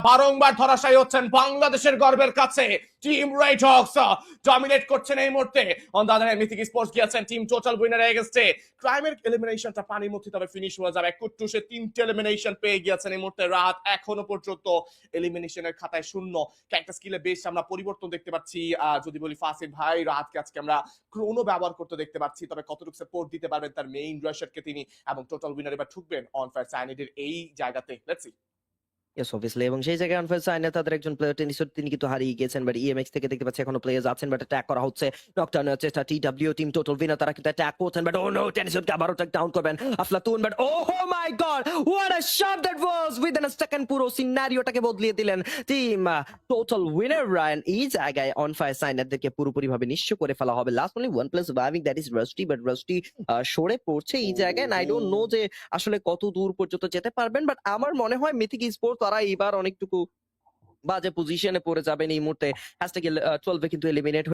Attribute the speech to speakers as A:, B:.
A: বারংবার ধরাশায়ী হচ্ছেন বাংলাদেশের গর্বের কাছে টিম রেড হকস ডমিনেট করছেন এই মুহূর্তে। On the other hand mythic sports গিয়েছেন টিম টোটাল উইনার এগেইনস্টে। ক্রাইমের এলিমিনেশনটা পানির মধ্যে তবে ফিনিশ হয়ে যাবে। কুট্টুসে 3টে এলিমিনেশন পেয়ে গিয়েছেন এই মুহূর্তে। রাহাত এখনো পর্যন্ত এলিমিনেশনের খাতায় শূন্য। ক্যারেক্টার স্কিলে বেশ আমরা পরিবর্তন দেখতে পাচ্ছি। যদি বলি ফাসিল ভাই, রাহাতকে আজকে আমরা ক্রোনো ব্যবহার করতে দেখতে পাচ্ছি, তবে কতটুকু সাপোর্ট দিতে পারবেন তার মেইন রাশারকে তিনি, এবং টোটাল উইনার এবার ঠুকবেন অন ফায়ার সাইনিডের এই জায়গাতে। Let's see.
B: ইয়েস অবভিয়াসলি, এবং সেই জায়গায় আনফেয়ার সাইনে তাদের একজন প্লেয়ার টেনিসের তিনি কিন্তু হারিয়ে গিয়েছেন, বাট ইএমএক্স থেকে দেখতে পাচ্ছি এখনো প্লেয়ার্স আছেন, বাট অ্যাটাক করা হচ্ছে। নকটাউনের চেষ্টা টিডব্লিউ টিম টোটাল উইনার তারা কিন্তু অ্যাটাক করছেন, বাট ও নো, টেনিসকে আবারও টেক ডাউন করবেন আফলাতুন, but oh my god what a shot that was within a second. পুরো সিনারিওটাকে বদলিয়ে দিলেন টিম টোটাল উইনার রায়ন। এই জায়গায় অন ফায়ার সাইনারদেরকে পুরোপুরি ভাবে নিঃস্ব করে ফেলা হবে। Last only one place surviving, that is rusty, but rusty সরে পড়ছে এই জায়গায়। আই ডোন্ট নো যে আসলে কত দূর পর্যন্ত যেতে পারবেন, বাট আমার মনে হয় মিথিক স্পোর্টস তারা এবার অনেকটুকু বাজে পজিশনে পড়ে যাবেন এই মুহূর্তে। হ্যাশট্যাগ 12 কিন্তু এলিমিনেট